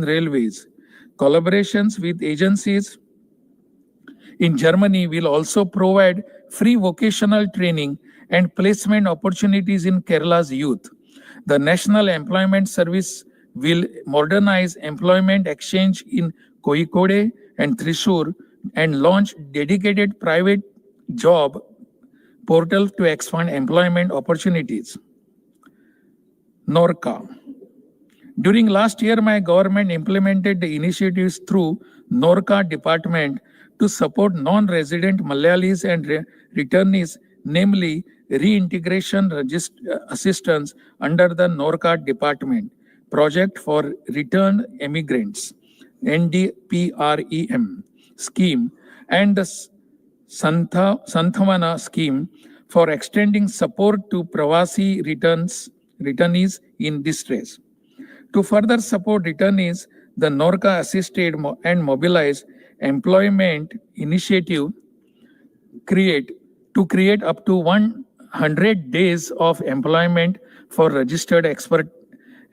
railways. Collaborations with agencies in Germany will also provide free vocational training and placement opportunities in Kerala's youth. The National Employment Service will modernize employment exchange in Kozhikode and Thrissur and launch dedicated private job portal to expand employment opportunities. Norca. During last year, my government implemented the initiatives through Norca department to support non-resident Malayalis and returnees, namely reintegration assistance under the Norca department project for returned immigrants, NDPREM scheme, and the Santhavana scheme for extending support to Pravasi returnees in distress. To further support returnees, the Norca assisted and mobilized employment initiative to create up to 100 days of employment for registered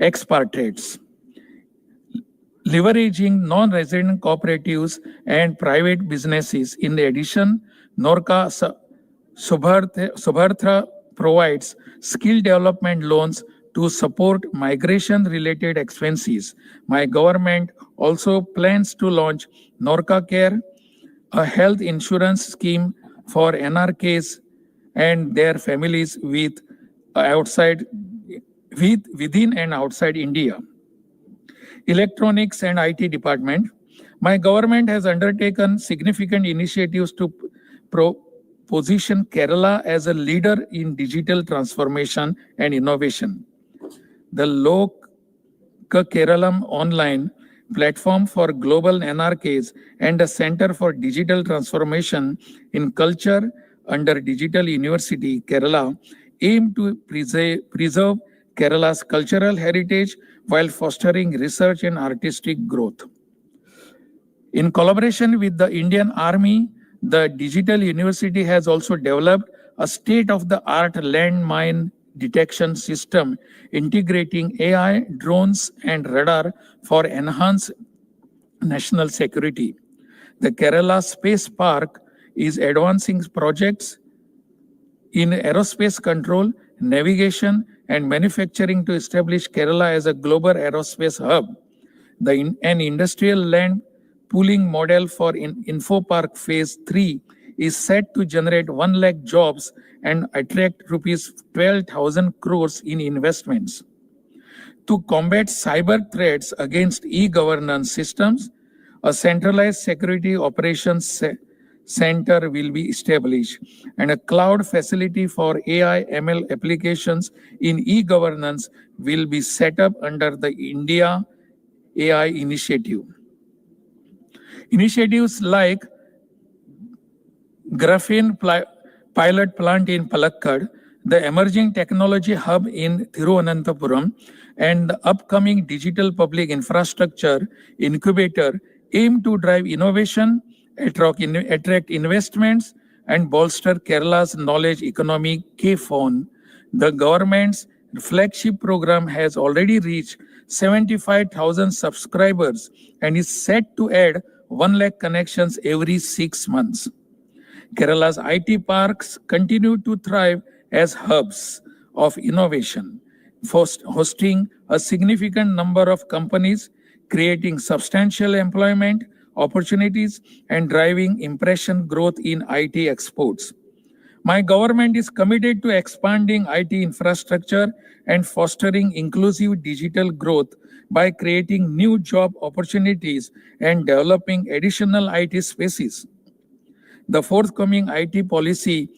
expatriates, leveraging non-resident cooperatives and private businesses. In addition, Norca Subhartha provides skill development loans to support migration-related expenses. My government also plans to launch Norca Care, a health insurance scheme for NRKs and their families within and outside India. Electronics and IT department. My government has undertaken significant initiatives to position Kerala as a leader in digital transformation and innovation. The Loka Keralam online platform for global NRKs and a Center for Digital Transformation in Culture under Digital University, Kerala, aim to preserve Kerala's cultural heritage while fostering research and artistic growth. In collaboration with the Indian Army, the Digital University has also developed a state-of-the-art landmine detection system integrating AI, drones, and radar for enhanced national security. The Kerala Space Park is advancing projects in aerospace control, navigation, and manufacturing to establish Kerala as a global aerospace hub. An industrial land pooling model for Info Park Phase 3 is set to generate 1 lakh jobs and attract rupees 12,000 crores in investments. To combat cyber threats against e-governance systems, a centralized security operations center will be established, and a cloud facility for AI ML applications in e-governance will be set up under the India AI initiative. Initiatives like Graphene pilot plant in Palakkad, the emerging technology hub in Thiruvananthapuram, and the upcoming digital public infrastructure incubator aim to drive innovation, attract investments, and bolster Kerala's knowledge economy KFON. The government's flagship program has already reached 75,000 subscribers and is set to add 1 lakh connections every 6 months. Kerala's IT parks continue to thrive as hubs of innovation, hosting a significant number of companies, creating substantial employment opportunities, and driving impression growth in IT exports. My government is committed to expanding IT infrastructure and fostering inclusive digital growth by creating new job opportunities and developing additional IT spaces. The forthcoming IT policy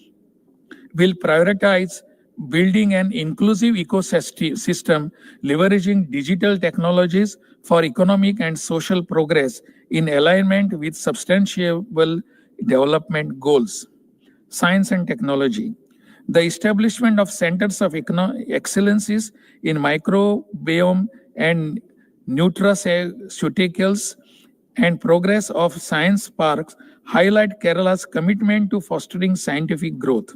will prioritize building an inclusive ecosystem, leveraging digital technologies for economic and social progress in alignment with substantiable development goals. Science and technology. The establishment of centers of excellences in microbiome and nutraceuticals and progress of science parks highlight Kerala's commitment to fostering scientific growth.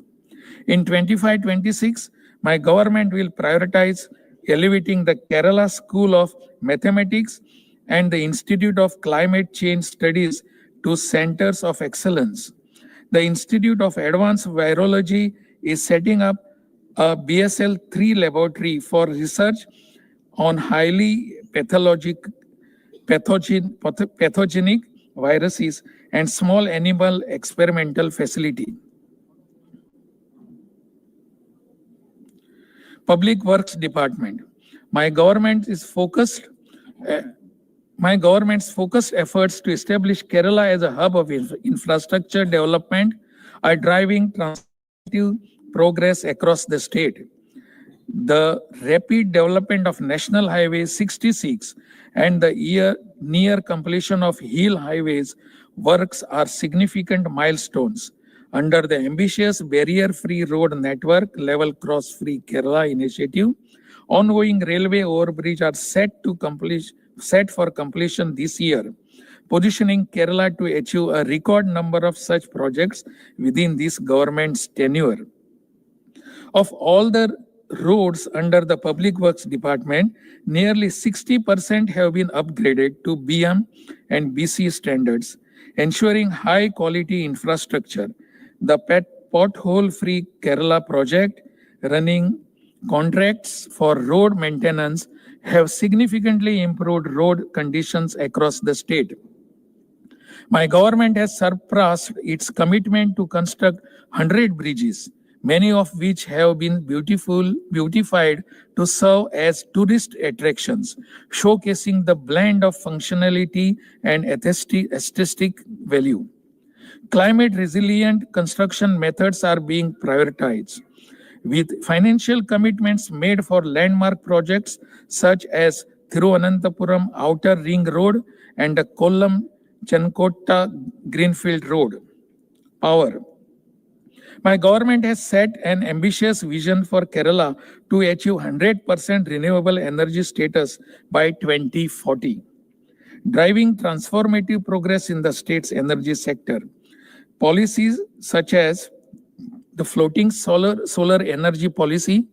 In 25-26, my government will prioritize elevating the Kerala School of Mathematics and the Institute of Climate Change Studies to centers of excellence. The Institute of Advanced Virology is setting up a BSL-3 laboratory for research on highly pathogenic viruses and small animal experimental facility. Public Works Department. My government's focused efforts to establish Kerala as a hub of infrastructure development are driving transformative progress across the state. The rapid development of National Highway 66 and the near completion of Hill Highways works are significant milestones. Under the ambitious barrier-free road network level cross-free Kerala initiative, ongoing railway overbridge are set for completion this year, positioning Kerala to achieve a record number of such projects within this government's tenure. Of all the roads under the Public Works Department, nearly 60% have been upgraded to BM and BC standards, ensuring high-quality infrastructure. The pothole-free Kerala project, running contracts for road maintenance, have significantly improved road conditions across the state. My government has surpassed its commitment to construct 100 bridges, many of which have been beautified to serve as tourist attractions, showcasing the blend of functionality and aesthetic value. Climate resilient construction methods are being prioritized, with financial commitments made for landmark projects such as Thiruvananthapuram Outer Ring Road and the Kollam-Chenkotta Greenfield Road. Power. My government has set an ambitious vision for Kerala to achieve 100% renewable energy status by 2040, driving transformative progress in the state's energy sector. Policies such as the floating solar energy policy,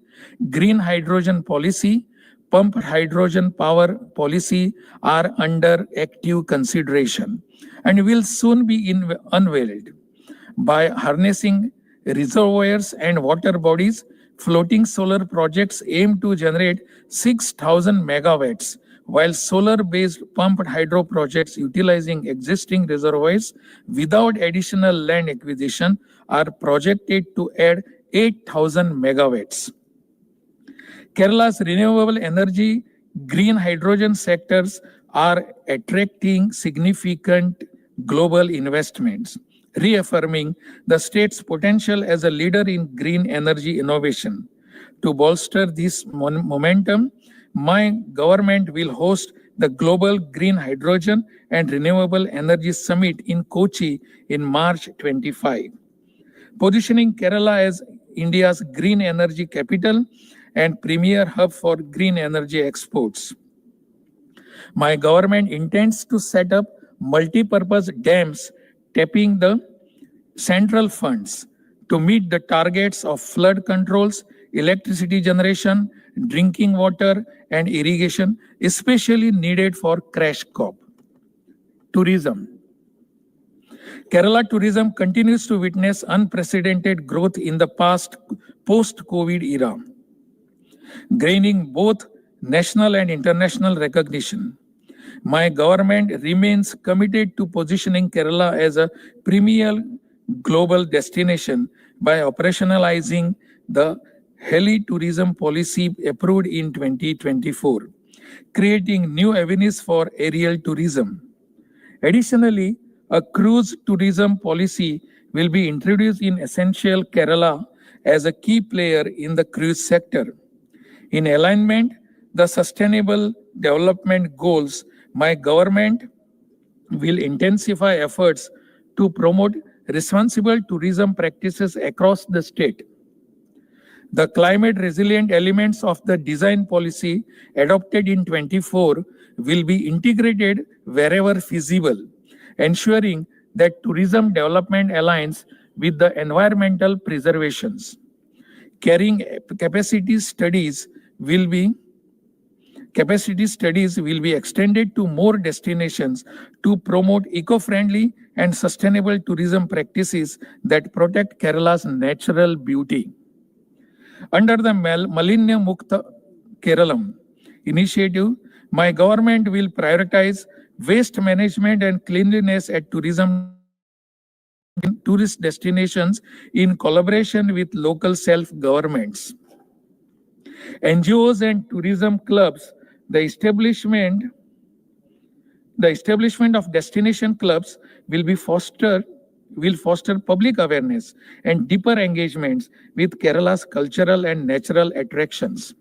green hydrogen policy, pumped hydrogen power policy are under active consideration and will soon be unveiled. By harnessing reservoirs and water bodies, floating solar projects aim to generate 6,000 megawatts, while solar-based pumped hydro projects utilizing existing reservoirs without additional land acquisition are projected to add 8,000 megawatts. Kerala's renewable energy, green hydrogen sectors are attracting significant global investments, reaffirming the state's potential as a leader in green energy innovation. To bolster this momentum, my government will host the Global Green Hydrogen and Renewable Energy Summit in Kochi in March 25, positioning Kerala as India's green energy capital and premier hub for green energy exports. My government intends to set up multi-purpose dams tapping the central funds to meet the targets of flood controls, electricity generation, drinking water, and irrigation, especially needed for crash crop. Tourism. Kerala tourism continues to witness unprecedented growth in the post-COVID era, gaining both national and international recognition. My government remains committed to positioning Kerala as a premier global destination by operationalizing the heli-tourism policy approved in 2024, creating new avenues for aerial tourism. Additionally, a cruise tourism policy will be introduced in essential Kerala as a key player in the cruise sector. In alignment the sustainable development goals, my government will intensify efforts to promote responsible tourism practices across the state. The climate resilient elements of the design policy adopted in 24 will be integrated wherever feasible, ensuring that tourism development aligns with the environmental preservations. Carrying capacity studies will be Capacity studies will be extended to more destinations to promote eco-friendly and sustainable tourism practices that protect Kerala's natural beauty. Under the Malinnya Mukta Keralam initiative, my government will prioritize waste management and cleanliness at tourist destinations in collaboration with local self-governments. NGOs and tourism clubs, the establishment of destination clubs will foster public awareness and deeper engagements with Kerala's cultural and natural attractions.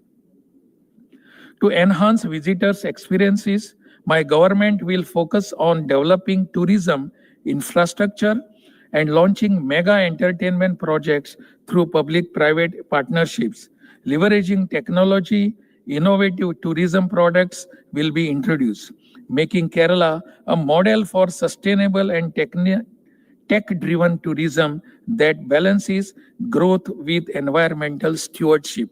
To enhance visitors' experiences, my government will focus on developing tourism infrastructure and launching mega entertainment projects through public-private partnerships. Leveraging technology, innovative tourism products will be introduced, making Kerala a model for sustainable and tech-driven tourism that balances growth with environmental stewardship.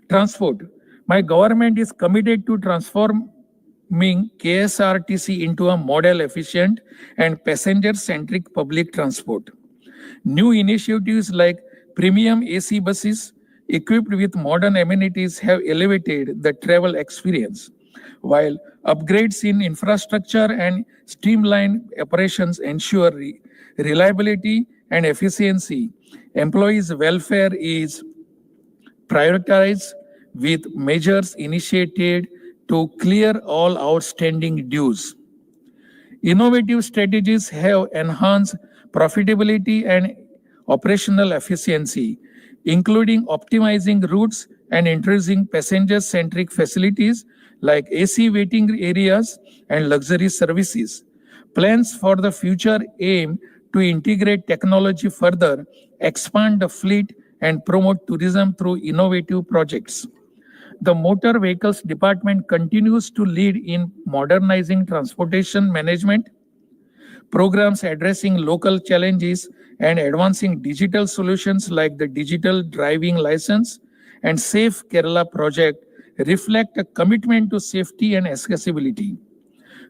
Transport. My government is committed to transforming KSRTC into a model efficient and passenger-centric public transport. New initiatives like premium AC buses equipped with modern amenities have elevated the travel experience, while upgrades in infrastructure and streamlined operations ensure reliability and efficiency. Employees' welfare is prioritized with measures initiated to clear all outstanding dues. Innovative strategies have enhanced profitability and operational efficiency, including optimizing routes and introducing passenger-centric facilities like AC waiting areas and luxury services. Plans for the future aim to integrate technology further, expand the fleet, and promote tourism through innovative projects. The Motor Vehicles Department continues to lead in modernizing transportation management, programs addressing local challenges, and advancing digital solutions like the Digital Driving License and Safe Kerala project reflect a commitment to safety and accessibility.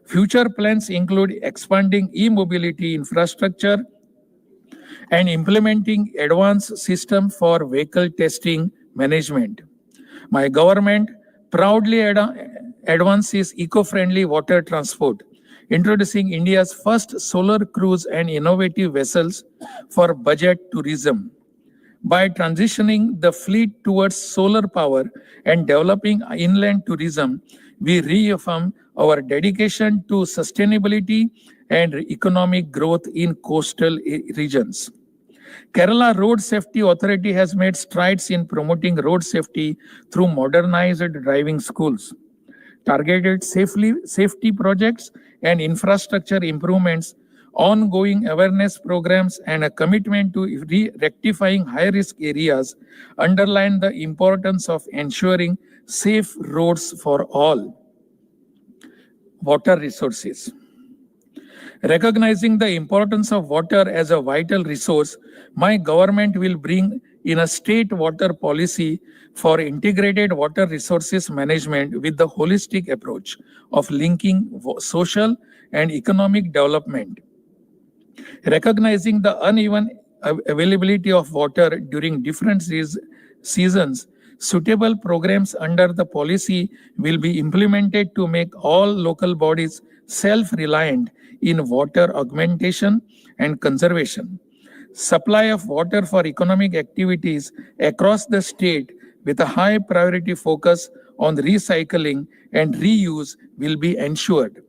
Future plans include expanding e-mobility infrastructure and implementing advanced system for vehicle testing management. My government proudly advances eco-friendly water transport, introducing India's first solar cruise and innovative vessels for budget tourism. By transitioning the fleet towards solar power and developing inland tourism, we reaffirm our dedication to sustainability and economic growth in coastal regions. Kerala Road Safety Authority has made strides in promoting road safety through modernized driving schools, targeted safety projects and infrastructure improvements, ongoing awareness programs, and a commitment to rectifying high-risk areas underline the importance of ensuring safe roads for all. Water resources. Recognizing the importance of water as a vital resource, my government will bring in a state water policy for integrated water resources management with the holistic approach of linking social and economic development. Recognizing the uneven availability of water during different seasons, suitable programs under the policy will be implemented to make all local bodies self-reliant in water augmentation and conservation. Supply of water for economic activities across the state with a high priority focus on recycling and reuse will be ensured.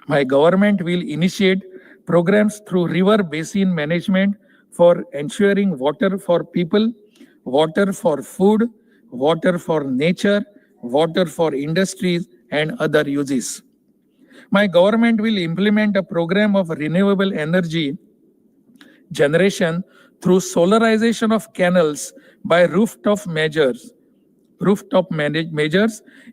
My government will initiate programs through river basin management for ensuring water for people, water for food, water for nature, water for industries, and other uses. My government will implement a program of renewable energy generation through solarization of canals by rooftop measures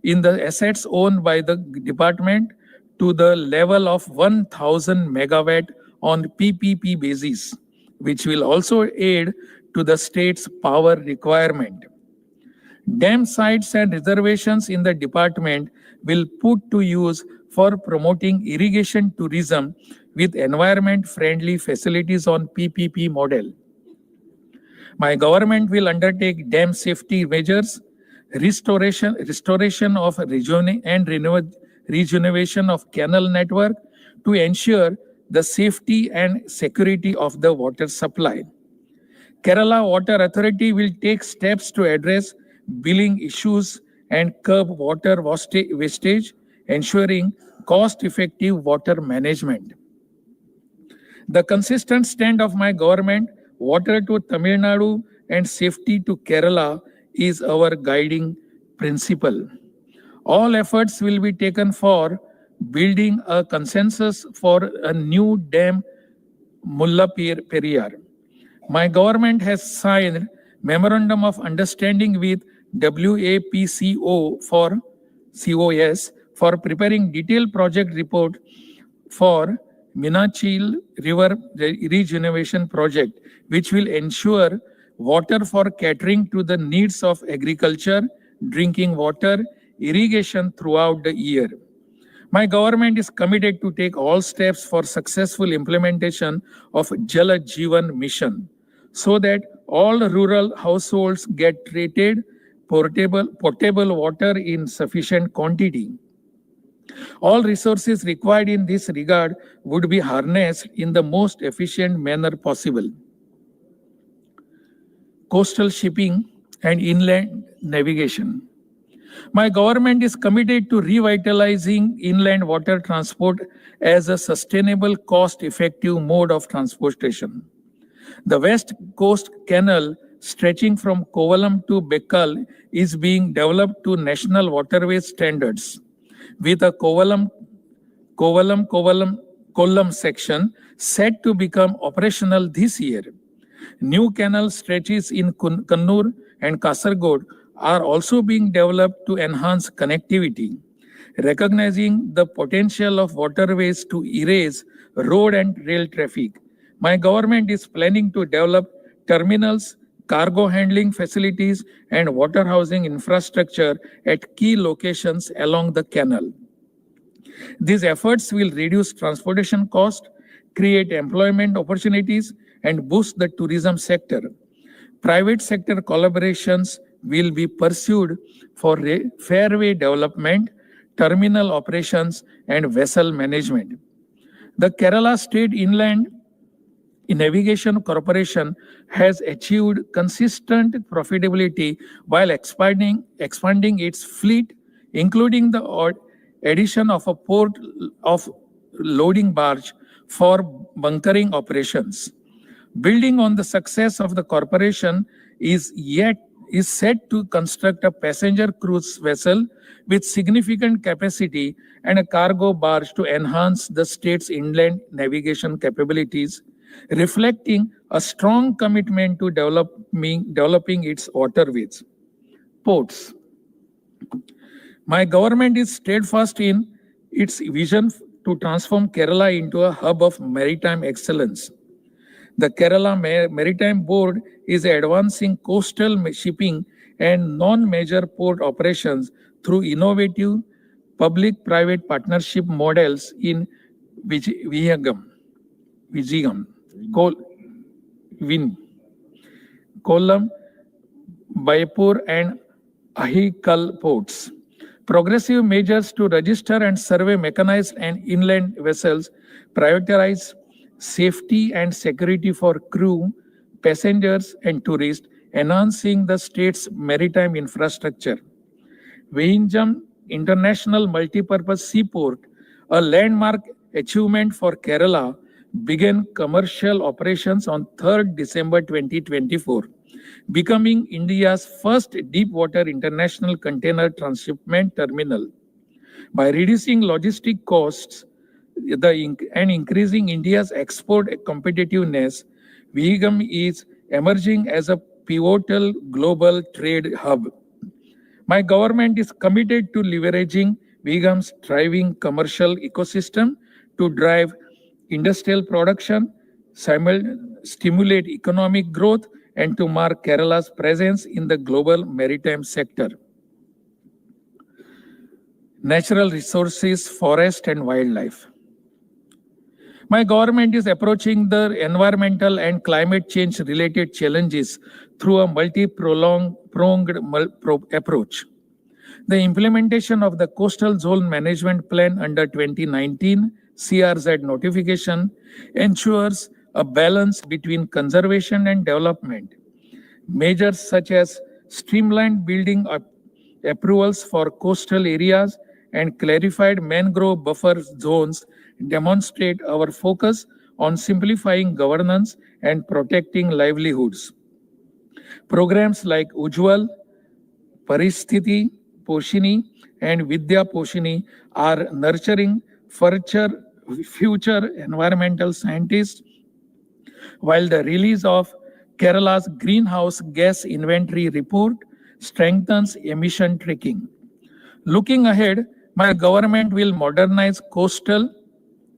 in the assets owned by the department to the level of 1,000 megawatt on PPP basis, which will also aid to the state's power requirement. Dam sites and reservations in the department will put to use for promoting irrigation tourism with environment-friendly facilities on PPP model. My government will undertake dam safety measures, restoration of rejuvenation of canal network to ensure the safety and security of the water supply. Kerala Water Authority will take steps to address billing issues and curb water wastage, ensuring cost-effective water management. The consistent stand of my government, water to Tamil Nadu and safety to Kerala, is our guiding principle. All efforts will be taken for building a consensus for a new dam Mullaperiyar. My government has signed Memorandum of Understanding with WAPCO for COS for preparing detailed project report for Minachil River Regeneration Project, which will ensure water for catering to the needs of agriculture, drinking water, irrigation throughout the year. My government is committed to take all steps for successful implementation of Jal Jeevan Mission so that all rural households get treated potable water in sufficient quantity. All resources required in this regard would be harnessed in the most efficient manner possible. Coastal shipping and inland navigation. My government is committed to revitalizing inland water transport as a sustainable, cost-effective mode of transportation. The West Coast Canal stretching from Kovalam to Bekkal is being developed to national waterways standards, with a Kollam section set to become operational this year. New canal stretches in Kannur and Kasargod are also being developed to enhance connectivity. Recognizing the potential of waterways to erase road and rail traffic, my government is planning to develop terminals, cargo handling facilities, and water housing infrastructure at key locations along the canal. These efforts will reduce transportation costs, create employment opportunities, and boost the tourism sector. Private sector collaborations will be pursued for fairway development, terminal operations, and vessel management. The Kerala State Inland Navigation Corporation has achieved consistent profitability while expanding its fleet, including the addition of a port of loading barge for bunkering operations. Building on the success of the corporation is set to construct a passenger cruise vessel with significant capacity and a cargo barge to enhance the state's inland navigation capabilities, reflecting a strong commitment to developing its waterways. Ports. My government is steadfast in its vision to transform Kerala into a hub of maritime excellence. The Kerala Maritime Board is advancing coastal shipping and non-major port operations through innovative public-private partnership models in Vizhinjam, Kollam, Baipur, and Ahikal ports. Progressive measures to register and survey mechanized and inland vessels, prioritize safety and security for crew, passengers, and tourists, enhancing the state's maritime infrastructure. Vizhinjam International Multipurpose Seaport, a landmark achievement for Kerala, began commercial operations on 3rd December 2024, becoming India's first deep-water international container transshipment terminal. By reducing logistic costs and increasing India's export competitiveness, Vizhinjam is emerging as a pivotal global trade hub. My government is committed to leveraging Vizhinjam's thriving commercial ecosystem to drive industrial production, stimulate economic growth, and to mark Kerala's presence in the global maritime sector. Natural resources, forest and wildlife. My government is approaching the environmental and climate change related challenges through a multi-pronged approach. The implementation of the Coastal Zone Management Plan under 2019 CRZ notification ensures a balance between conservation and development. Measures such as streamlined building approvals for coastal areas and clarified mangrove buffer zones demonstrate our focus on simplifying governance and protecting livelihoods. Programs like Ujjwal, Paristhiti Poshini, and Vidya Poshini are nurturing future environmental scientists, while the release of Kerala's greenhouse gas inventory report strengthens emission tracking. Looking ahead, my government will modernize coastal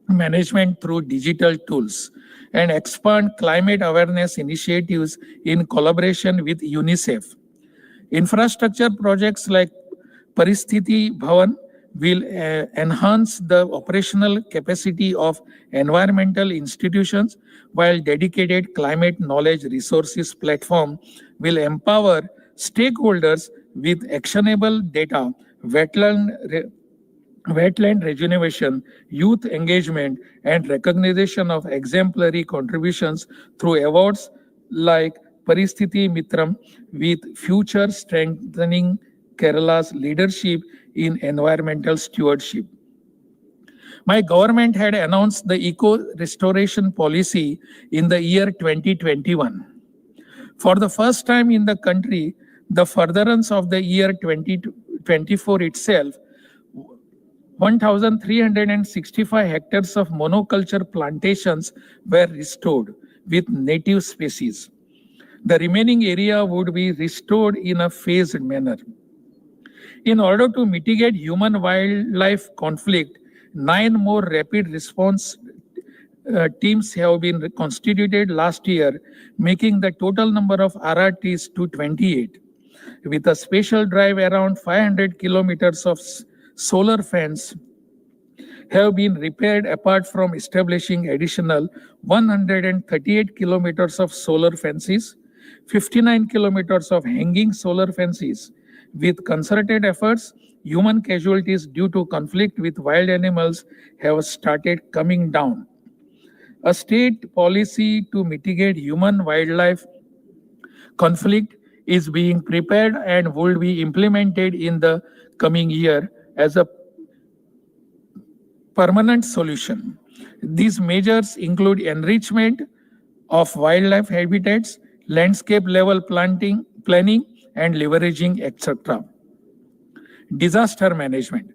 management through digital tools and expand climate awareness initiatives in collaboration with UNICEF. Infrastructure projects like Paristhiti Bhavan will enhance the operational capacity of environmental institutions, while dedicated climate knowledge resources platform will empower stakeholders with actionable data, wetland regeneration, youth engagement, and recognition of exemplary contributions through awards like Paristhiti Mitram, with future strengthening Kerala's leadership in environmental stewardship. My government had announced the eco-restoration policy in the year 2021. For the first time in the country, the furtherance of the year 2024 itself, 1,365 hectares of monoculture plantations were restored with native species. The remaining area would be restored in a phased manner. In order to mitigate human-wildlife conflict, 9 more rapid response teams have been constituted last year, making the total number of RRTs to 28. With a special drive, around 500 kilometers of solar fence have been repaired, apart from establishing additional 138 kilometers of solar fences, 59 kilometers of hanging solar fences. With concerted efforts, human casualties due to conflict with wild animals have started coming down. A state policy to mitigate human-wildlife conflict is being prepared and will be implemented in the coming year as a permanent solution. These measures include enrichment of wildlife habitats, landscape level planning, and leveraging, etc. Disaster management.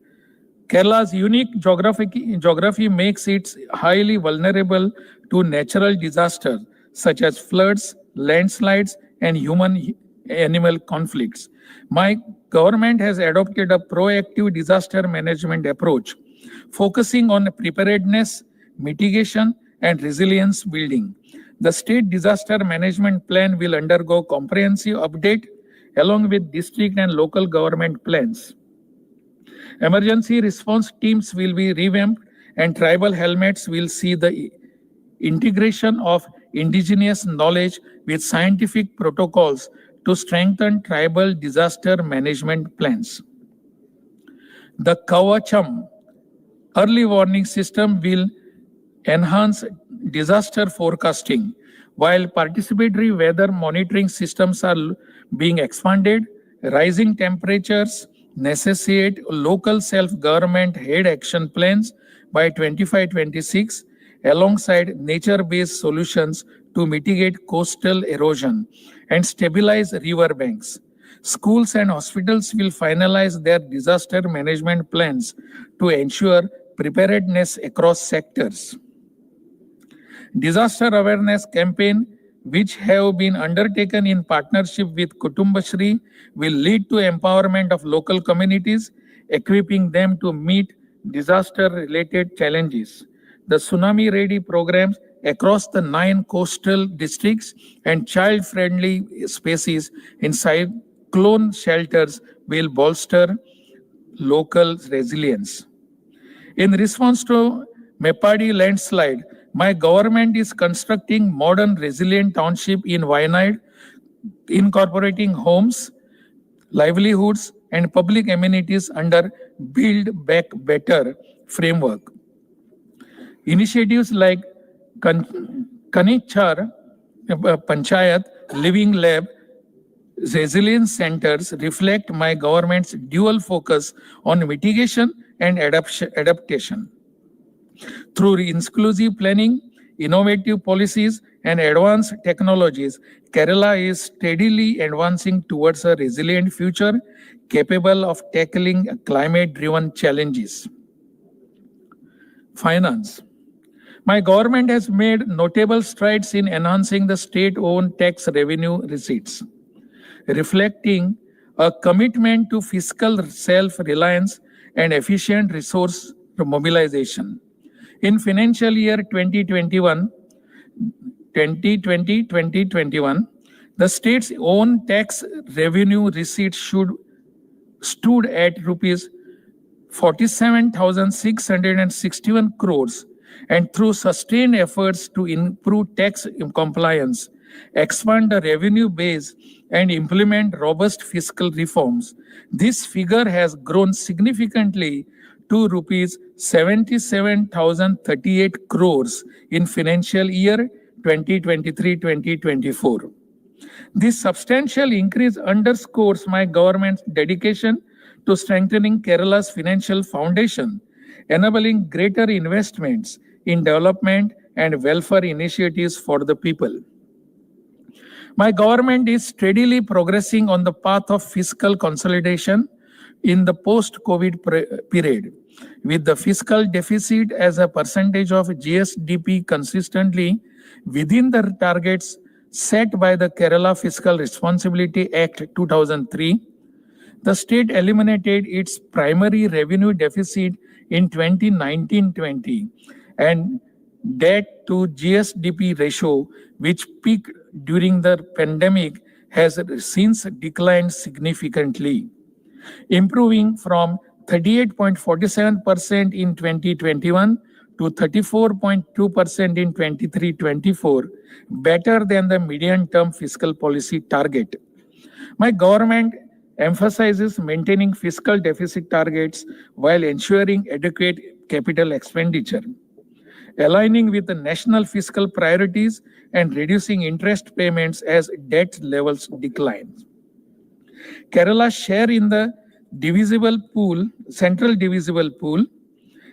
Kerala's unique geography makes it highly vulnerable to natural disasters such as floods, landslides, and human-animal conflicts. My government has adopted a proactive disaster management approach, focusing on preparedness, mitigation, and resilience building. The state disaster management plan will undergo comprehensive update along with district and local government plans. Emergency response teams will be revamped, and tribal helmets will see the integration of indigenous knowledge with scientific protocols to strengthen tribal disaster management plans. The Kavacham early warning system will enhance disaster forecasting, while participatory weather monitoring systems are being expanded. Rising temperatures necessitate local self-government head action plans by 25-26, alongside nature-based solutions to mitigate coastal erosion and stabilize river banks. Schools and hospitals will finalize their disaster management plans to ensure preparedness across sectors. Disaster awareness campaign, which have been undertaken in partnership with Kutumbashri, will lead to empowerment of local communities, equipping them to meet disaster-related challenges. The Tsunami Ready programs across the 9 coastal districts and child-friendly spaces in cyclone shelters will bolster local resilience. In response to Mepadi landslide, my government is constructing modern resilient township in Wayanad, incorporating homes, livelihoods, and public amenities under Build Back Better framework. Initiatives like Kanichar Panchayat Living Lab resilience centers reflect my government's dual focus on mitigation and adaptation. Through inclusive planning, innovative policies, and advanced technologies, Kerala is steadily advancing towards a resilient future capable of tackling climate-driven challenges. Finance. My government has made notable strides in enhancing the state-owned tax revenue receipts, reflecting a commitment to fiscal self-reliance and efficient resource mobilization. In financial year 2020-2021, the state's own tax revenue receipts stood at rupees 47,661 crores, and through sustained efforts to improve tax compliance, expand the revenue base, and implement robust fiscal reforms, this figure has grown significantly to rupees 77,038 crores in financial year 2023-2024. This substantial increase underscores my government's dedication to strengthening Kerala's financial foundation, enabling greater investments in development and welfare initiatives for the people. My government is steadily progressing on the path of fiscal consolidation in the post-COVID period, with the fiscal deficit as a percentage of GSDP consistently within the targets set by the Kerala Fiscal Responsibility Act 2003. The state eliminated its primary revenue deficit in 2019-20 and debt to GSDP ratio, which peaked during the pandemic, has since declined significantly, improving from 38.47% in 2021 to 34.2% in 23-24, better than the medium-term fiscal policy target. My government emphasizes maintaining fiscal deficit targets while ensuring adequate capital expenditure, aligning with the national fiscal priorities and reducing interest payments as debt levels decline. Kerala's share in the central divisible pool,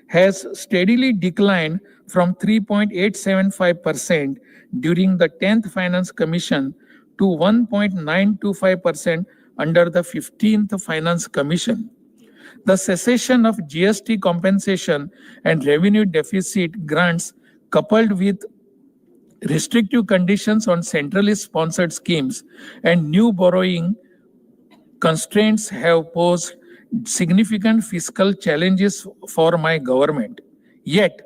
has steadily declined from 3.875% during the 10th Finance Commission to 1.925% under the 15th Finance Commission. The cessation of GST compensation and revenue deficit grants, coupled with restrictive conditions on centrally sponsored schemes and new borrowing constraints, have posed significant fiscal challenges for my government. Yet,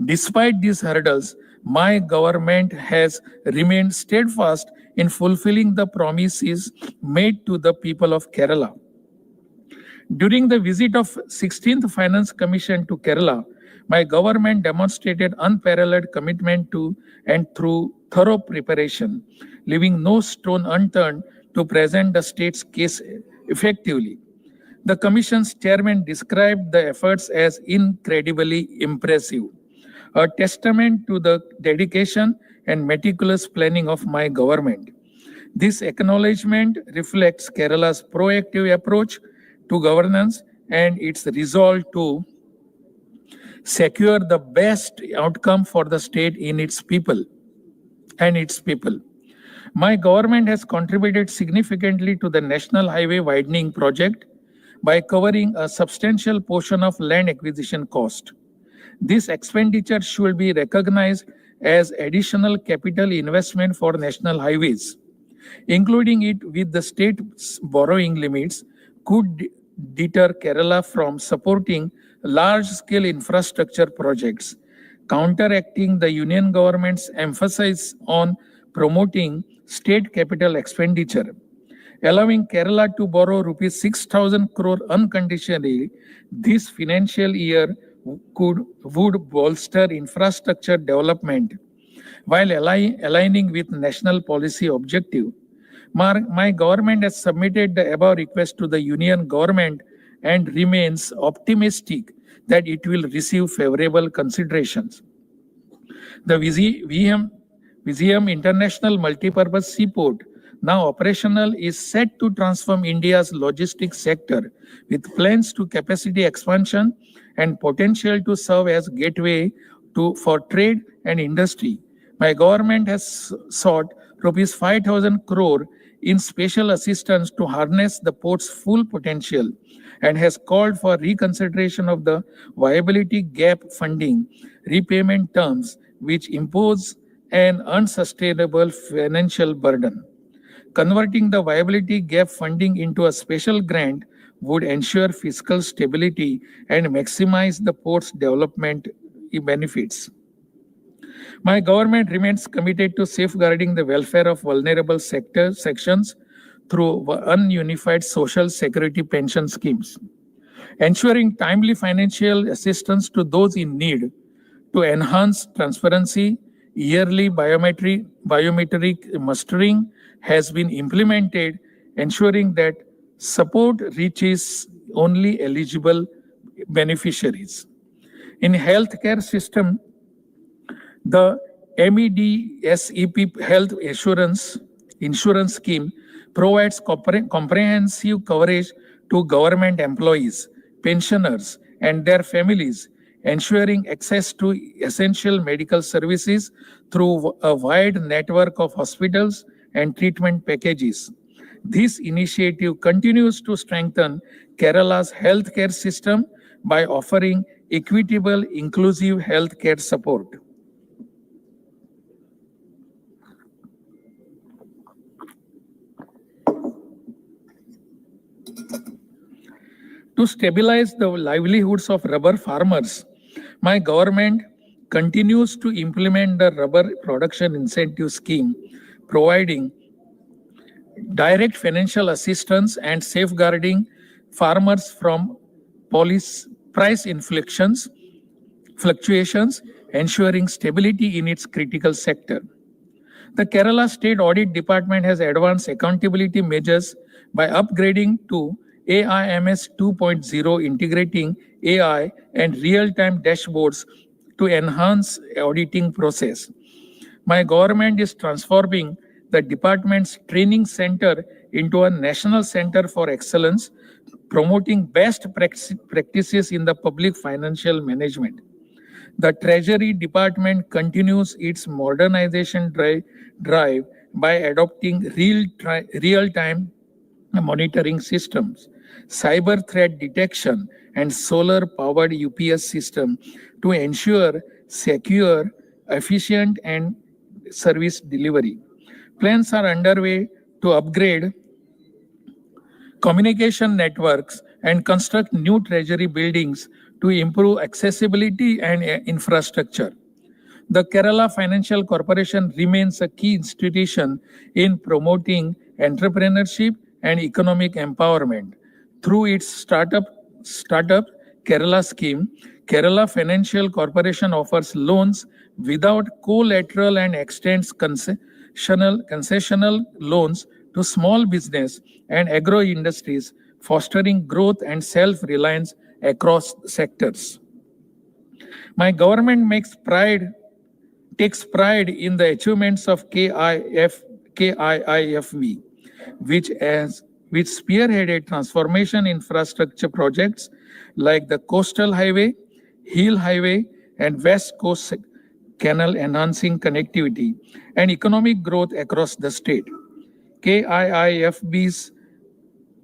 despite these hurdles, my government has remained steadfast in fulfilling the promises made to the people of Kerala. During the visit of 16th Finance Commission to Kerala, my government demonstrated unparalleled commitment to and through thorough preparation, leaving no stone unturned to present the state's case effectively. The Commission's chairman described the efforts as incredibly impressive, a testament to the dedication and meticulous planning of my government. This acknowledgement reflects Kerala's proactive approach to governance and its resolve to secure the best outcome for the state and its people. My government has contributed significantly to the National Highway Widening Project by covering a substantial portion of land acquisition cost. This expenditure should be recognized as additional capital investment for national highways. Including it with the state's borrowing limits could deter Kerala from supporting large-scale infrastructure projects. counteracting the union government's emphasis on promoting state capital expenditure. Allowing Kerala to borrow rupees 6,000 crore unconditionally this financial year would bolster infrastructure development while aligning with national policy objective. My government has submitted the above request to the union government and remains optimistic that it will receive favorable considerations. The Vizhinjam International Multipurpose Seaport, now operational, is set to transform India's logistics sector with plans to capacity expansion and potential to serve as gateway for trade and industry. My government has sought rupees 5,000 crore in special assistance to harness the port's full potential and has called for reconsideration of the viability gap funding repayment terms which impose an unsustainable financial burden. Converting the viability gap funding into a special grant would ensure fiscal stability and maximize the port's development benefits. My government remains committed to safeguarding the welfare of vulnerable sections through ununified social security pension schemes, ensuring timely financial assistance to those in need to enhance transparency. Yearly biometric mustering has been implemented, ensuring that support reaches only eligible beneficiaries. In healthcare system, the MEDSEP Health Insurance Scheme provides comprehensive coverage to government employees, pensioners, and their families, ensuring access to essential medical services through a wide network of hospitals and treatment packages. This initiative continues to strengthen Kerala's healthcare system by offering equitable, inclusive healthcare support. To stabilize the livelihoods of rubber farmers, my government continues to implement the rubber production incentive scheme, providing direct financial assistance and safeguarding farmers from price fluctuations, ensuring stability in its critical sector. The Kerala State Audit Department has advanced accountability measures by upgrading to AIMS 2.0, integrating AI and real-time dashboards to enhance auditing process. My government is transforming the department's training center into a national center for excellence, promoting best practices in the public financial management. The Treasury Department continues its modernization drive by adopting real-time monitoring systems, cyber threat detection, and solar-powered UPS system to ensure secure, efficient, and service delivery. Plans are underway to upgrade communication networks and construct new treasury buildings to improve accessibility and infrastructure. The Kerala Financial Corporation remains a key institution in promoting entrepreneurship and economic empowerment. Through its startup Kerala scheme, Kerala Financial Corporation offers loans without collateral and extends concessional loans to small business and agro industries, fostering growth and self-reliance across sectors. My government takes pride in the achievements of KIIFB, which spearheaded transformation infrastructure projects like the Coastal Highway, Hill Highway, and West Coast Canal, enhancing connectivity and economic growth across the state. KIIFB's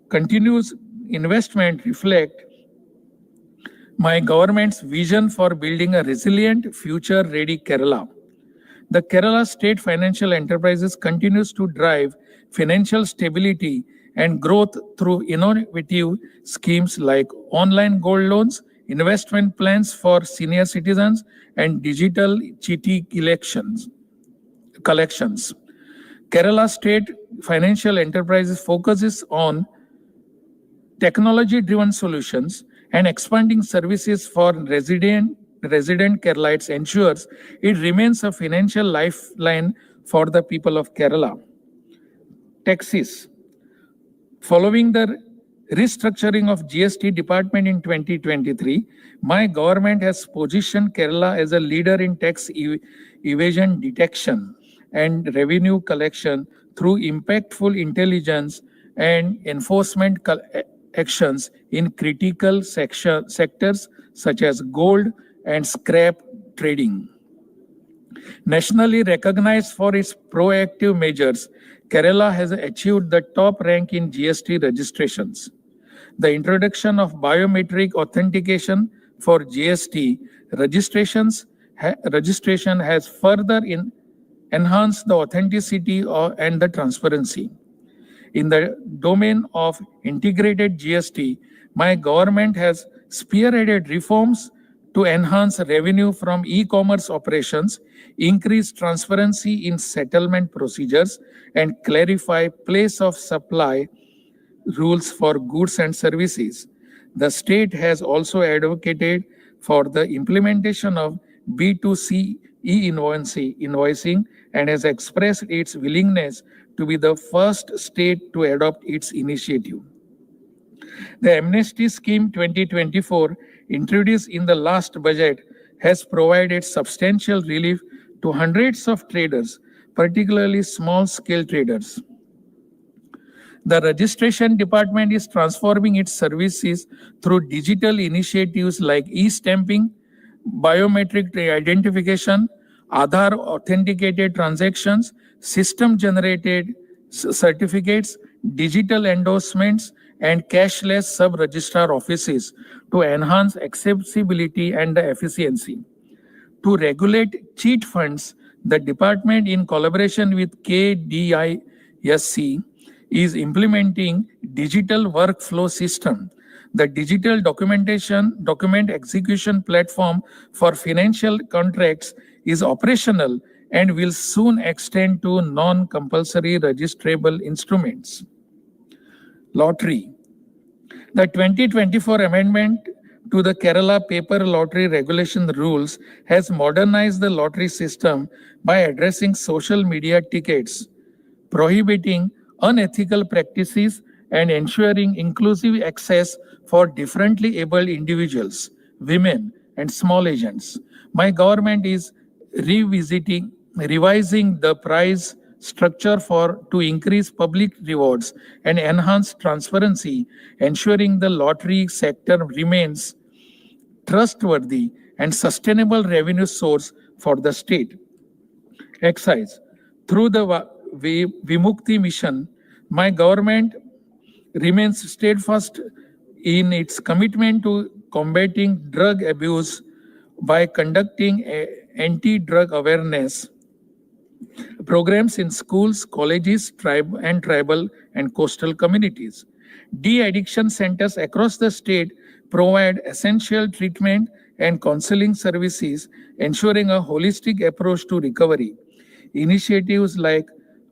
continuous investment reflect my government's vision for building a resilient, future-ready Kerala. The Kerala State Financial Enterprises continues to drive financial stability and growth through innovative schemes like online gold loans, investment plans for senior citizens, and digital chitti collections. Kerala State Financial Enterprises focuses on technology-driven solutions and expanding services for resident Keralites ensures it remains a financial lifeline for the people of Kerala. Taxes. Following the restructuring of GST department in 2023, my government has positioned Kerala as a leader in tax evasion detection and revenue collection through impactful intelligence and enforcement actions in critical sectors such as gold and scrap trading. Nationally recognized for its proactive measures, Kerala has achieved the top rank in GST registrations. The introduction of biometric authentication for GST registration has further enhanced the authenticity and the transparency. In the domain of integrated GST, my government has spearheaded reforms to enhance revenue from e-commerce operations, increase transparency in settlement procedures, and clarify place of supply rules for goods and services. The state has also advocated for the implementation of B2C e-invoicing and has expressed its willingness to be the first state to adopt its initiative. The Amnesty Scheme 2024, introduced in the last budget, has provided substantial relief to hundreds of traders, particularly small-scale traders. The registration department is transforming its services through digital initiatives like e-stamping, biometric identification, Aadhaar authenticated transactions, system-generated certificates, digital endorsements, and cashless sub-registrar offices to enhance accessibility and efficiency. To regulate cheat funds, the department, in collaboration with KDISC, is implementing digital workflow system. The digital document execution platform for financial contracts is operational and will soon extend to non-compulsory registrable instruments. Lottery. The 2024 amendment to the Kerala paper lottery regulation rules has modernized the lottery system by addressing social media tickets, prohibiting unethical practices, and ensuring inclusive access for differently abled individuals, women, and small agents. My government is revising the price structure to increase public rewards and enhance transparency, ensuring the lottery sector remains trustworthy and sustainable revenue source for the state. Excise. Through the Vimukti mission, my government remains steadfast in its commitment to combating drug abuse by conducting anti-drug awareness programs in schools, colleges, tribal and coastal communities. De-addiction centers across the state provide essential treatment and counseling services, ensuring a holistic approach to recovery. Initiatives like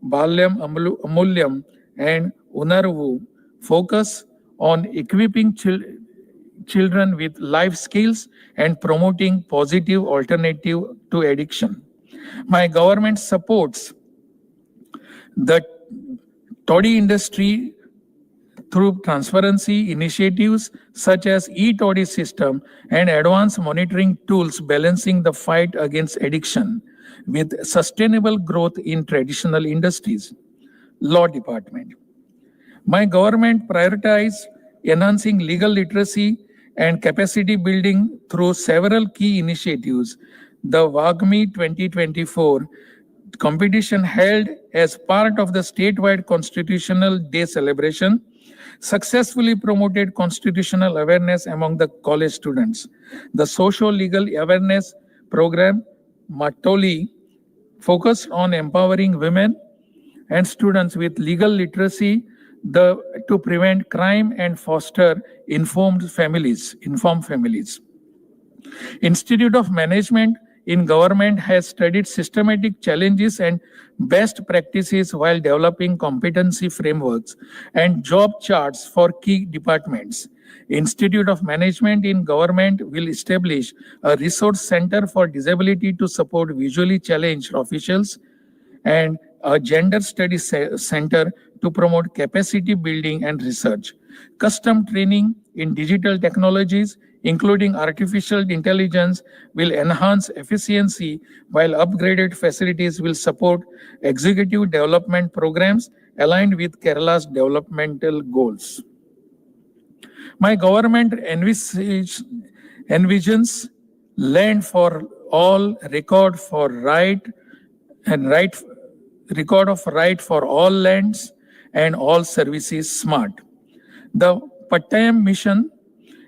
Balyam Amulyam and Unarvu focus on equipping children with life skills and promoting positive alternative to addiction. My government supports the toddy industry through transparency initiatives such as e-toddy system and advanced monitoring tools, balancing the fight against addiction with sustainable growth in traditional industries. Law Department. My government prioritized enhancing legal literacy and capacity building through several key initiatives. The WAGMI 2024 competition held as part of the statewide Constitutional Day celebration successfully promoted constitutional awareness among the college students. The Social-Legal Awareness Program, Matoli, focused on empowering women and students with legal literacy to prevent crime and foster informed families. Institute of Management in Government has studied systematic challenges and best practices while developing competency frameworks and job charts for key departments. Institute of Management in Government will establish a resource center for disability to support visually challenged officials and a gender studies center to promote capacity building and research. Custom training in digital technologies, including artificial intelligence, will enhance efficiency, while upgraded facilities will support executive development programs aligned with Kerala's developmental goals. My government envisions land for all, record of right for all lands and all services smart. The Pattayam mission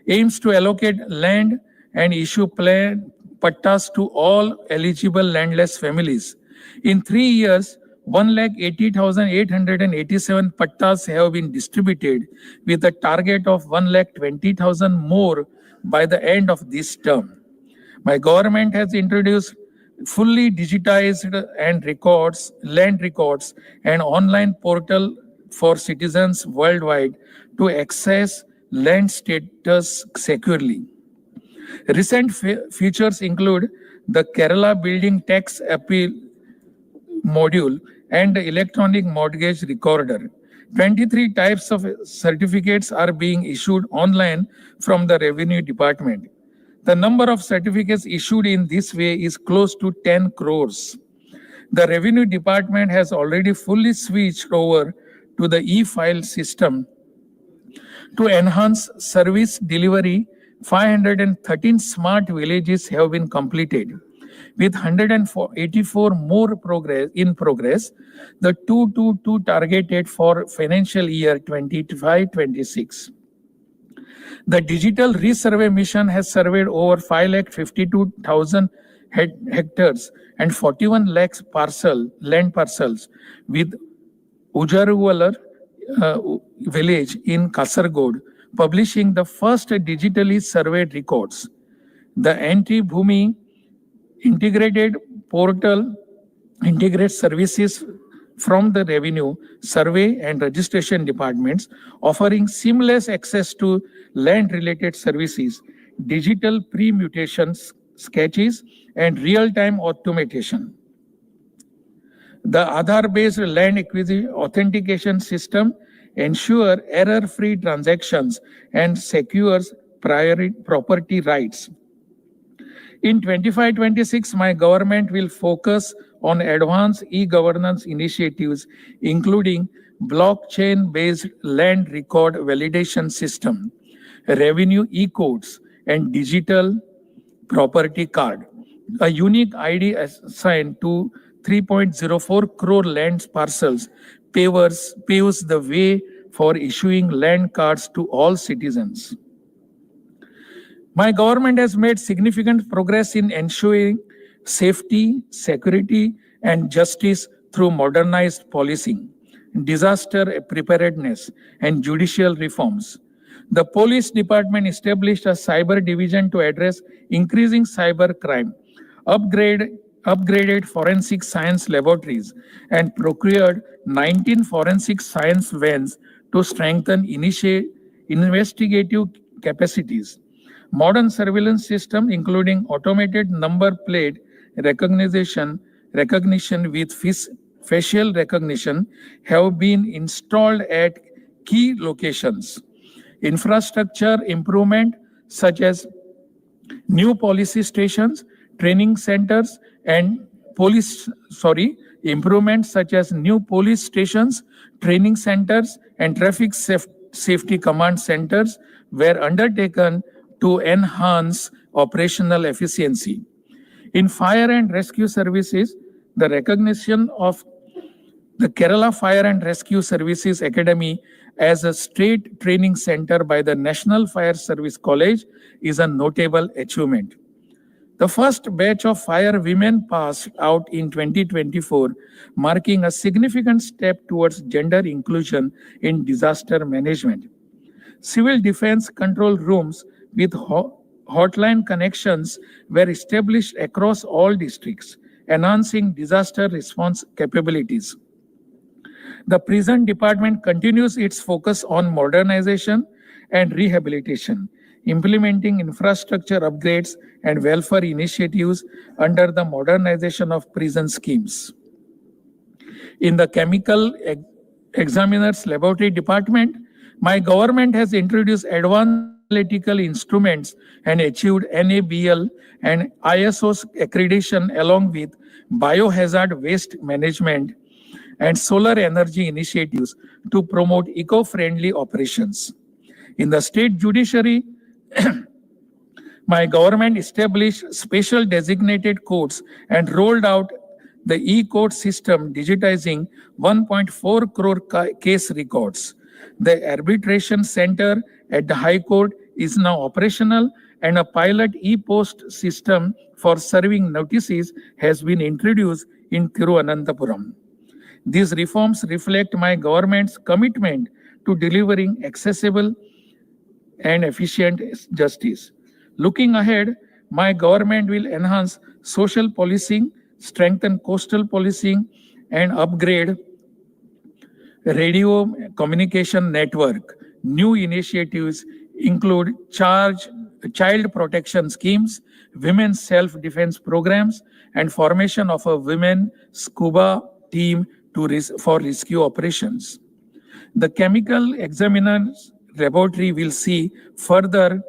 aims to allocate land and issue plan pattas to all eligible landless families. In 3 years, 1,80,887 pattas have been distributed with a target of 1,20,000 more by the end of this term. My government has introduced fully digitized land records and online portal for citizens worldwide to access land status securely. Recent features include the Kerala Building Tax Appeal module and the electronic mortgage recorder. 23 types of certificates are being issued online from the Revenue Department. The number of certificates issued in this way is close to 10 crores. The Revenue Department has already fully switched over to the e-file system. To enhance service delivery, 513 smart villages have been completed. With 184 more in progress, the 222 targeted for financial year 25-26. The digital resurvey mission has surveyed over 5,52,000 hectares and 41 lakhs land parcels with Ujaruvalar village in Kasargod, publishing the first digitally surveyed records. The Anti-Bhumi integrated portal integrates services from the Revenue, Survey and Registration departments, offering seamless access to land-related services, digital pre-mutation sketches, and real-time automation. The Aadhaar-based land acquisition authentication system ensures error-free transactions and secures property rights. In 25-26, my government will focus on advanced e-governance initiatives, including blockchain-based land record validation system, revenue e-codes, and digital property card. A unique ID assigned to 3.04 crore land parcels paves the way for issuing land cards to all citizens. My government has made significant progress in ensuring safety, security, and justice through modernized policing, disaster preparedness, and judicial reforms. The police department established a cyber division to address increasing cyber crime, upgraded forensic science laboratories, and procured 19 forensic science vans to strengthen investigative capacities. Modern surveillance system, including automated number plate recognition with facial recognition, have been installed at key locations. Infrastructure improvement such as new policy stations, training centers, and improvements such as new police stations, training centers, and traffic safety command centers were undertaken to enhance operational efficiency. In fire and rescue services, the recognition of the Kerala Fire and Rescue Services Academy as a state training center by the National Fire Service College is a notable achievement. The first batch of fire women passed out in 2024, marking a significant step towards gender inclusion in disaster management. Civil defense control rooms with hotline connections were established across all districts, enhancing disaster response capabilities. The prison department continues its focus on modernization and rehabilitation, implementing infrastructure upgrades and welfare initiatives under the modernization of prison schemes. In the chemical examiner's laboratory department, my government has introduced advanced analytical instruments and achieved NABL and ISO accreditation along with biohazard waste management and solar energy initiatives to promote eco-friendly operations. In the state judiciary, my government established special designated courts and rolled out the e-court system, digitizing 1.4 crore case records. The arbitration center at the High Court is now operational, and a pilot e-post system for serving notices has been introduced in Thiruvananthapuram. These reforms reflect my government's commitment to delivering accessible and efficient justice. Looking ahead, my government will enhance social policing, strengthen coastal policing, and upgrade radio communication network. New initiatives include child protection schemes, women's self-defense programs, and formation of a women scuba team for rescue operations. The chemical examiner's laboratory will see further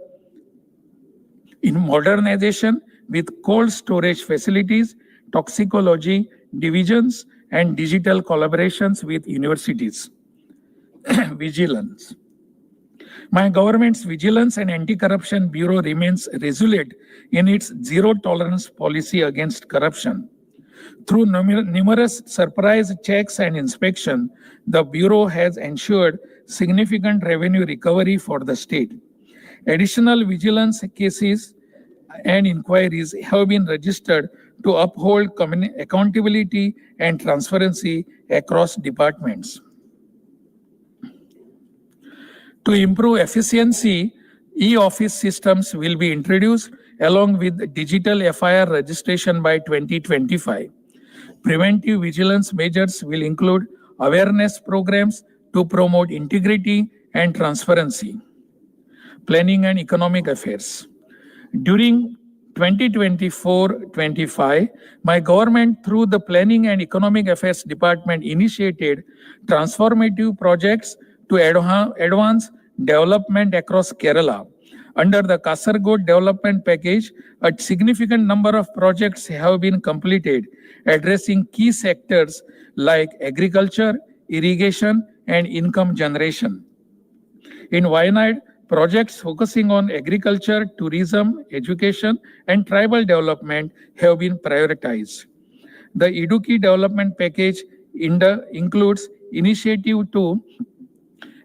in modernization with cold storage facilities, toxicology divisions, and digital collaborations with universities. Vigilance. My government's Vigilance and Anti-Corruption Bureau remains resolute in its zero tolerance policy against corruption. Through numerous surprise checks and inspection, the Bureau has ensured significant revenue recovery for the state. Additional vigilance cases and inquiries have been registered to uphold accountability and transparency across departments. To improve efficiency, e-office systems will be introduced along with digital FIR registration by 2025. Preventive vigilance measures will include awareness programs to promote integrity and transparency. Planning and Economic Affairs. During 2024-25, my government through the Planning and Economic Affairs Department initiated transformative projects to advance development across Kerala. Under the Kasaragod Development Package, a significant number of projects have been completed, addressing key sectors like agriculture, irrigation, and income generation. In Wayanad, projects focusing on agriculture, tourism, education, and tribal development have been prioritized. The Idukki Development Package includes initiative to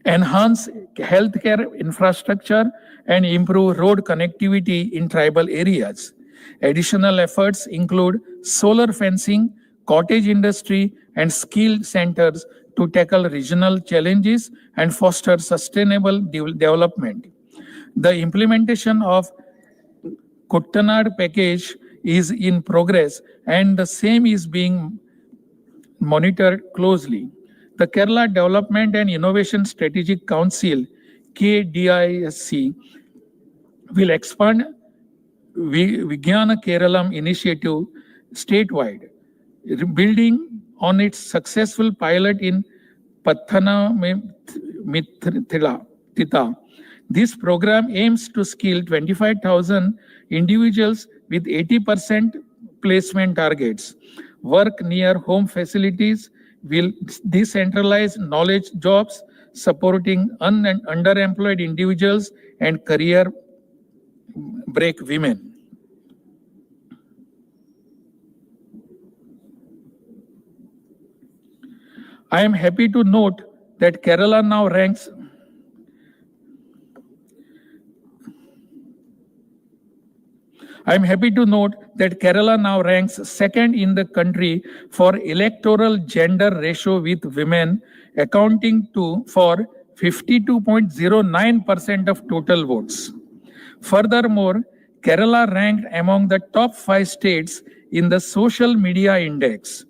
enhance healthcare infrastructure and improve road connectivity in tribal areas. Additional efforts include solar fencing, cottage industry, and skill centers to tackle regional challenges and foster sustainable development. The implementation of Kuttanad package is in progress and the same is being monitored closely. The Kerala Development and Innovation Strategic Council, KDISC, will expand Vijnana Keralam initiative statewide, building on its successful pilot in Pathanamthitta. This program aims to skill 25,000 individuals with 80% placement targets. Work near home facilities will decentralize knowledge jobs, supporting underemployed individuals and career break women. I am happy to note that Kerala now ranks I'm happy to note that Kerala now ranks second in the country for electoral gender ratio, with women accounting for 52.09% of total votes. Furthermore, Kerala ranked among the top 5 states in the social media index,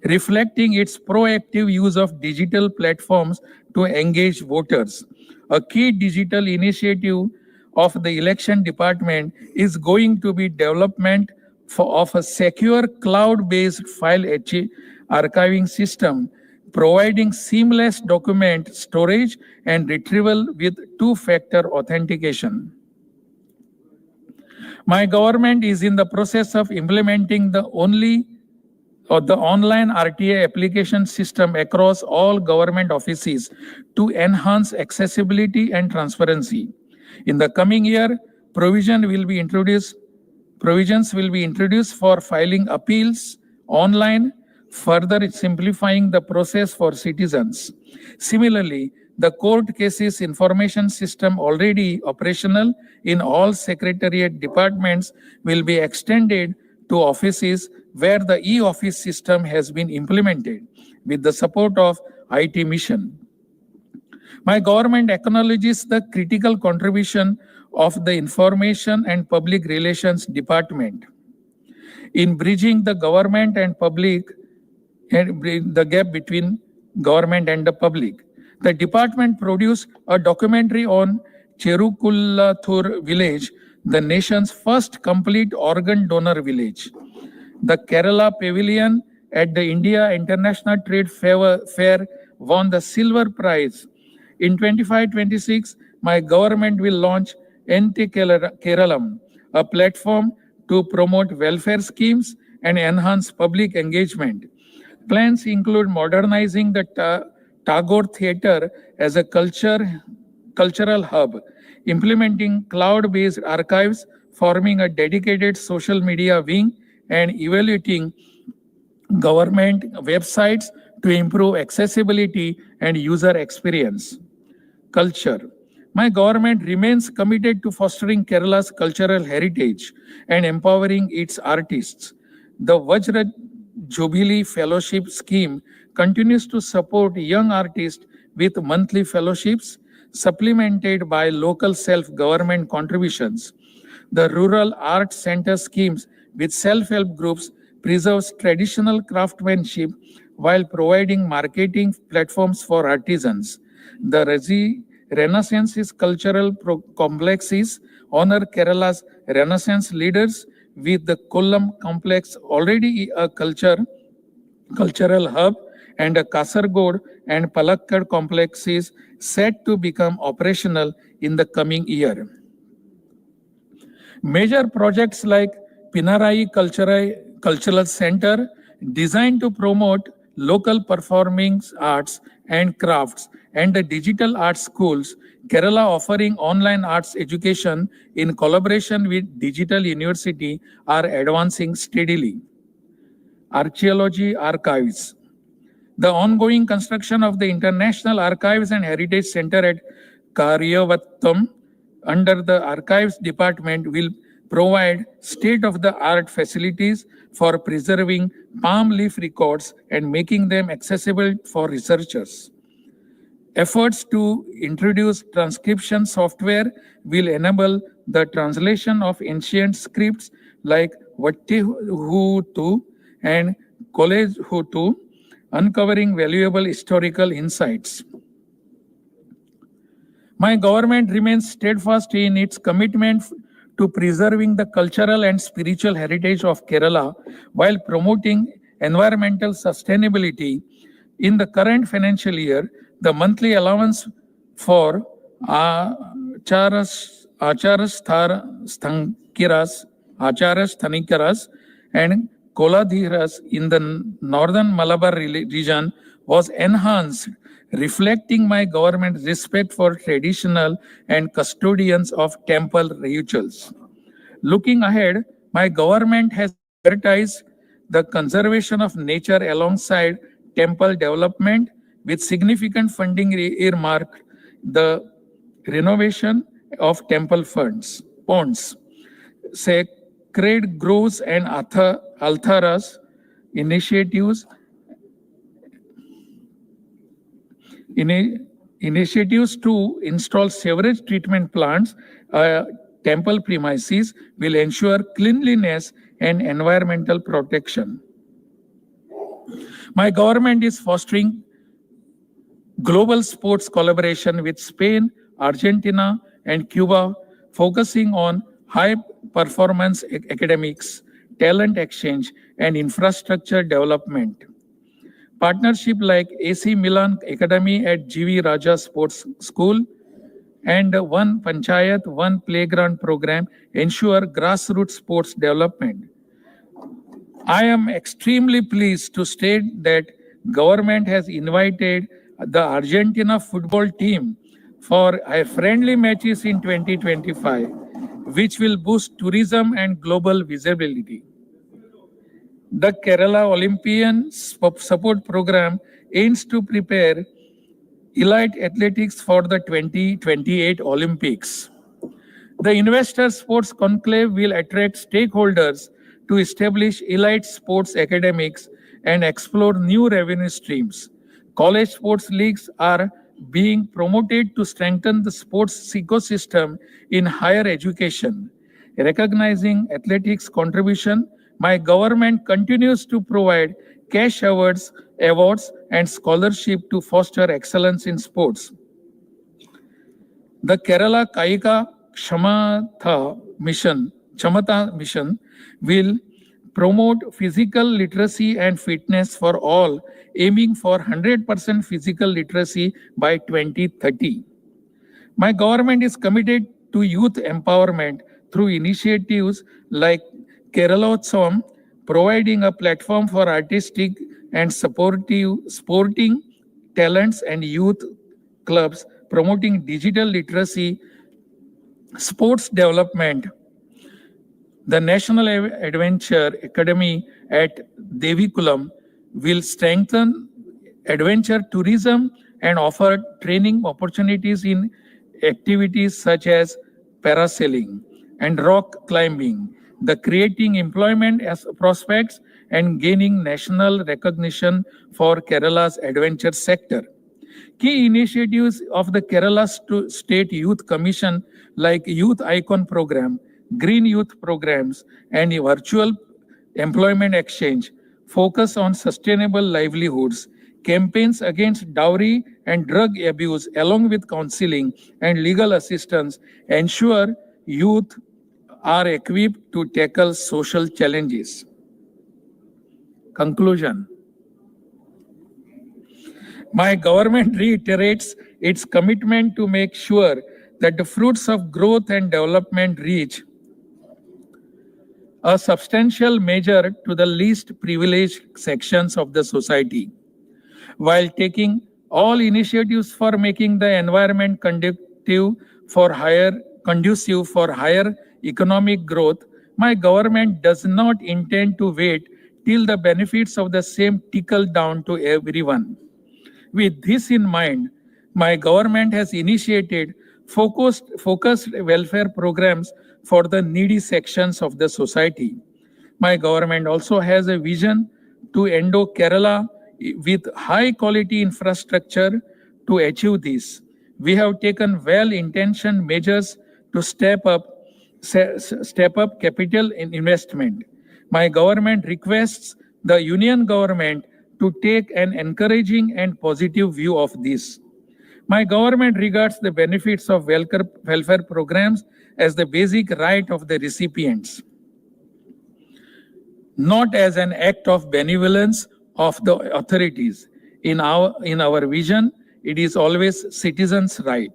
reflecting its proactive use of digital platforms to engage voters. A key digital initiative of the election department is going to be development of a secure cloud-based file archiving system, providing seamless document storage and retrieval with two-factor authentication. My government is in the process of implementing the online RTA application system across all government offices to enhance accessibility and transparency. In the coming year, provisions will be introduced for filing appeals online, further simplifying the process for citizens. Similarly, the court cases information system, already operational in all secretariat departments, will be extended to offices where the e-office system has been implemented with the support of IT mission. My government acknowledges the critical contribution of the Information and Public Relations Department in bridging the government and public and the gap between government and the public. The department produced a documentary on Cherukullathur village, the nation's first complete organ donor village. The Kerala Pavilion at the India International Trade Fair won the silver prize. In 25-26, my government will launch NT Keralam, a platform to promote welfare schemes and enhance public engagement. Plans include modernizing the Tagore Theatre as a cultural hub, implementing cloud-based archives, forming a dedicated social media wing, and evaluating government websites to improve accessibility and user experience. Culture. My government remains committed to fostering Kerala's cultural heritage and empowering its artists. The Vajra Jubilee Fellowship Scheme continues to support young artists with monthly fellowships, supplemented by local self-government contributions. The Rural Arts Center schemes with self-help groups preserves traditional craftsmanship while providing marketing platforms for artisans. The Renaissance cultural complexes honor Kerala's Renaissance leaders, with the Kollam complex already a cultural hub, and a Kasargod and Palakkad complexes set to become operational in the coming year. Major projects like Pinarai Cultural Center, designed to promote local performing arts and crafts, and the digital arts schools, Kerala offering online arts education in collaboration with Digital University, are advancing steadily. Archaeology archives. The ongoing construction of the International Archives and Heritage Center at Karyavattam under the Archives Department will provide state-of-the-art facilities for preserving palm leaf records and making them accessible for researchers. Efforts to introduce transcription software will enable the translation of ancient scripts like Vattihutu and Kolejhutu, uncovering valuable historical insights. My government remains steadfast in its commitment to preserving the cultural and spiritual heritage of Kerala while promoting environmental sustainability. In the current financial year, the monthly allowance for Acharasthanikaras and Koladhiras in the northern Malabar region was enhanced, reflecting my government's respect for traditional and custodians of temple rituals. Looking ahead, my government has prioritized the conservation of nature alongside temple development, with significant funding earmarked the renovation of temple ponds, say Create Grows and Althara's initiatives to install sewage treatment plants, temple premises will ensure cleanliness and environmental protection. My government is fostering global sports collaboration with Spain, Argentina, and Cuba, focusing on high performance academics, talent exchange, and infrastructure development. Partnership like AC Milan Academy at GV Raja Sports School and One Panchayat, One Playground program ensure grassroots sports development. I am extremely pleased to state that government has invited the Argentina football team for friendly matches in 2025, which will boost tourism and global visibility. The Kerala Olympian Support Program aims to prepare elite athletics for the 2028 Olympics. The Investor Sports Conclave will attract stakeholders to establish elite sports academics and explore new revenue streams. College sports leagues are being promoted to strengthen the sports ecosystem in higher education. Recognizing athletics' contribution, my government continues to provide cash awards and scholarship to foster excellence in sports. The Kerala Kayika Kshamata mission will promote physical literacy and fitness for all, aiming for 100% physical literacy by 2030. My government is committed to youth empowerment through initiatives like Keralotsavam, providing a platform for artistic and sporting talents and youth clubs, promoting digital literacy, sports development. The National Adventure Academy at Devikulam will strengthen adventure tourism and offer training opportunities in activities such as parasailing and rock climbing, the creating employment as prospects and gaining national recognition for Kerala's adventure sector. Key initiatives of the Kerala State Youth Commission like Youth Icon Program, Green Youth Programs, and virtual employment exchange focus on sustainable livelihoods. Campaigns against dowry and drug abuse, along with counseling and legal assistance, ensure youth are equipped to tackle social challenges. Conclusion. My government reiterates its commitment to make sure that the fruits of growth and development reach a substantial measure to the least privileged sections of the society, while taking all initiatives for making the environment conducive for higher economic growth. My government does not intend to wait till the benefits of the same trickle down to everyone. With this in mind, my government has initiated focused welfare programs for the needy sections of the society. My government also has a vision to endow Kerala with high quality infrastructure to achieve this. We have taken well-intentioned measures to step up capital investment. My government requests the Union government to take an encouraging and positive view of this. My government regards the benefits of welfare programs as the basic right of the recipients, not as an act of benevolence of the authorities. In our vision, it is always citizens' right.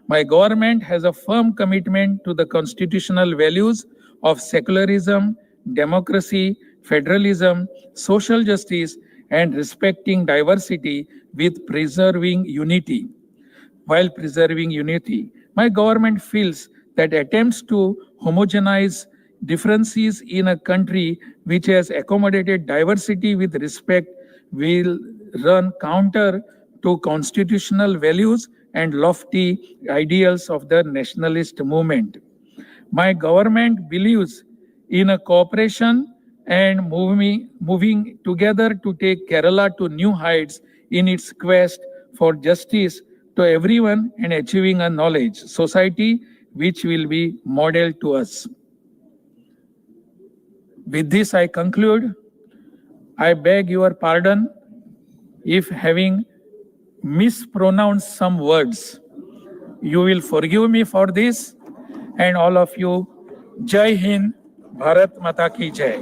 My government has a firm commitment to the constitutional values of secularism, democracy, federalism, social justice, and respecting diversity with preserving unity. While preserving unity, my government feels that attempts to homogenize differences in a country which has accommodated diversity with respect will run counter to constitutional values and lofty ideals of the nationalist movement. My government believes in a cooperation and moving together to take Kerala to new heights in its quest for justice to everyone and achieving a knowledge society which will be modeled to us. With this, I conclude. I beg your pardon if having mispronounced some words. You will forgive me for this, and all of you, Jai Hind, Bharat Mata Ki Jai.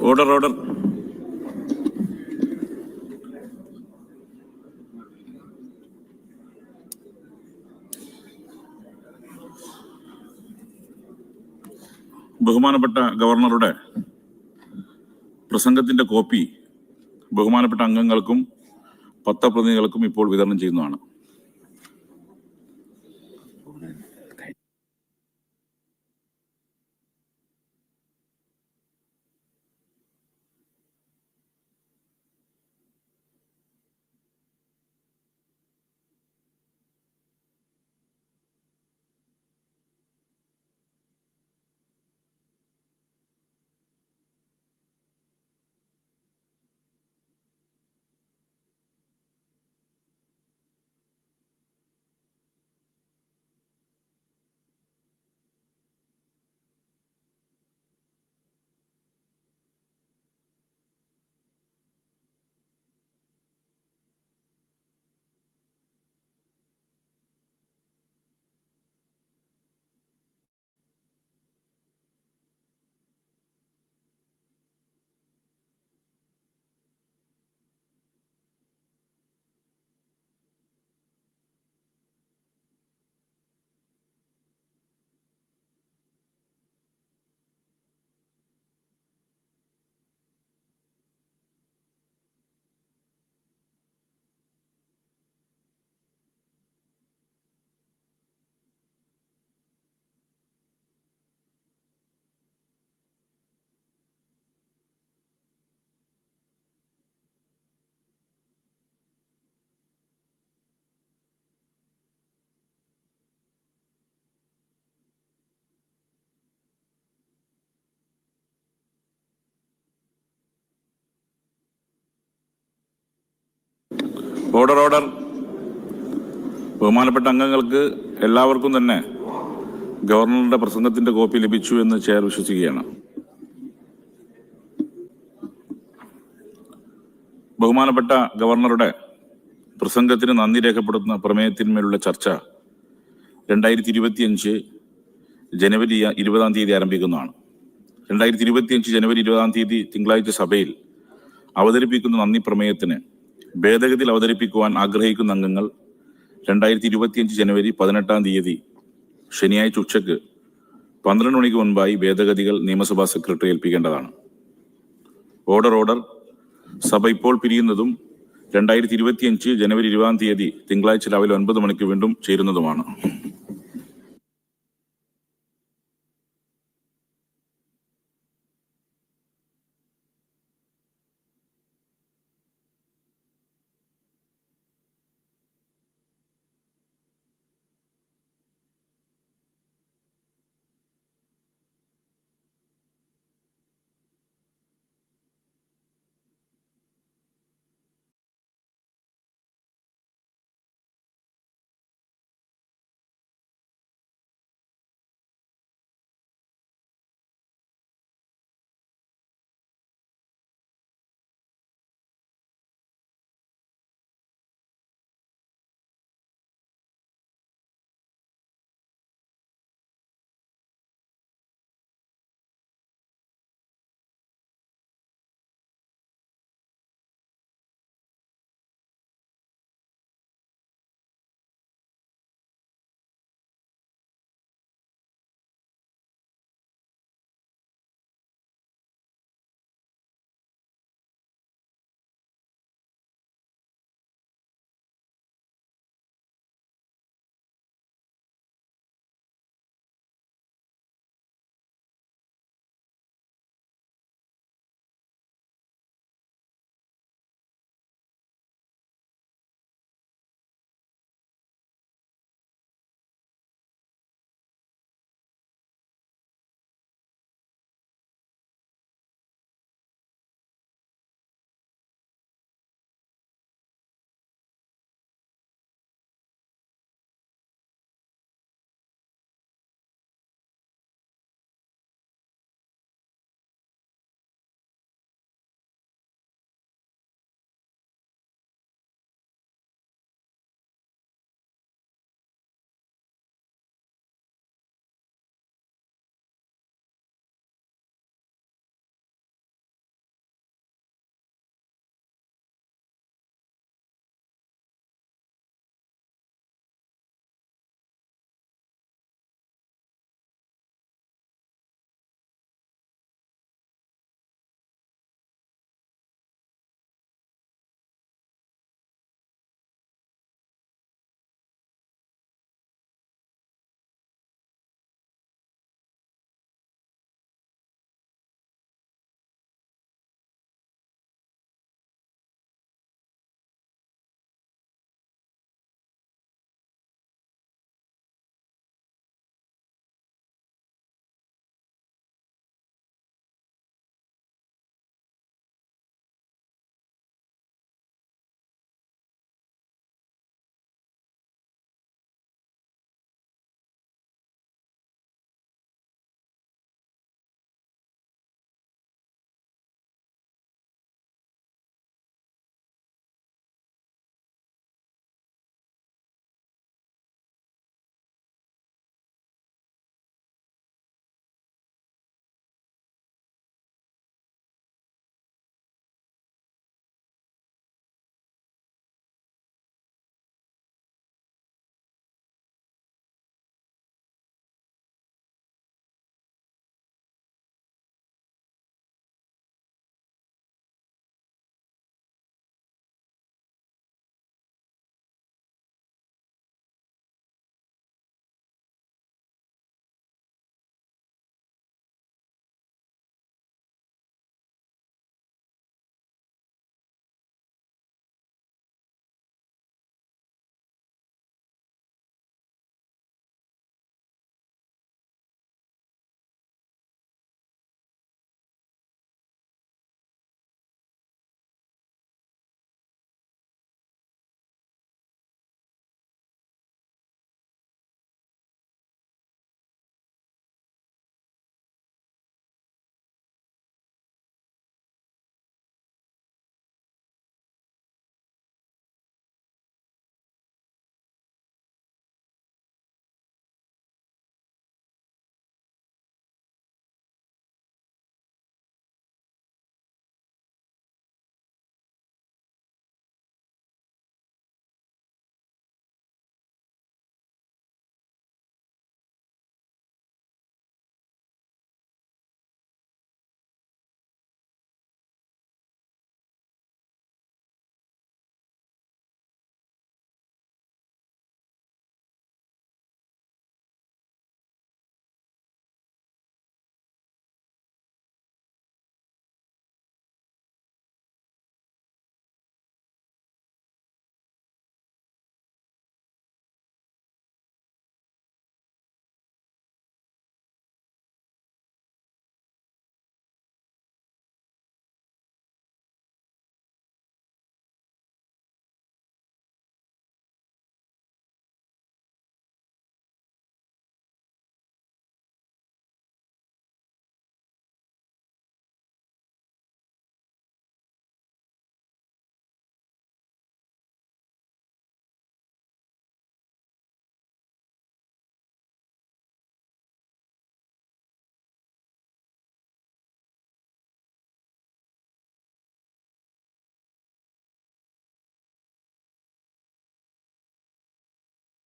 Order. ബഹുമാനപ്പെട്ട ഗവർണറുടെ പ്രസംഗത്തിന്റെ copy ബഹുമാനപ്പെട്ട അംഗങ്ങൾക്കും പത്രപ്രതിനിധികൾക്കും ഇപ്പോൾ വിതരണം ചെയ്യുന്നതാണ്. Order. ബഹുമാനപ്പെട്ട അംഗങ്ങൾക്ക് എല്ലാവർക്കും തന്നെ ഗവർണറുടെ പ്രസംഗത്തിന്റെ കോപ്പി ലഭിച്ചു എന്ന് ചെയർ വിശ്വസിക്കുകയാണ്. ബഹുമാനപ്പെട്ട ഗവർണറുടെ പ്രസംഗത്തിന് നന്ദി രേഖപ്പെടുത്തുന്ന പ്രമേയത്തിന്മേലുള്ള ചർച്ച 2025 ജനുവരി 20 ആരംഭിക്കുന്നതാണ്. 2025 ജനുവരി 20 തിങ്കളാഴ്ച സഭയിൽ അവതരിപ്പിക്കുന്ന നന്ദി പ്രമേയത്തിന് ഭേദഗതിയിൽ അവതരിപ്പിക്കുവാൻ ആഗ്രഹിക്കുന്ന അംഗങ്ങൾ 2025 ജനുവരി 18 ശനിയാഴ്ച ഉച്ചയ്ക്ക് 12 മണിക്ക് മുൻപായി ഭേദഗതികൾ നിയമസഭാ സെക്രട്ടറി ഏൽപ്പിക്കേണ്ടതാണ്. ഓർഡർ. സഭ ഇപ്പോൾ പിരിയുന്നതും 2025 ജനുവരി 20 തിങ്കളാഴ്ച രാവിലെ 9 മണിക്ക് വീണ്ടും ചേരുന്നതുമാണ്.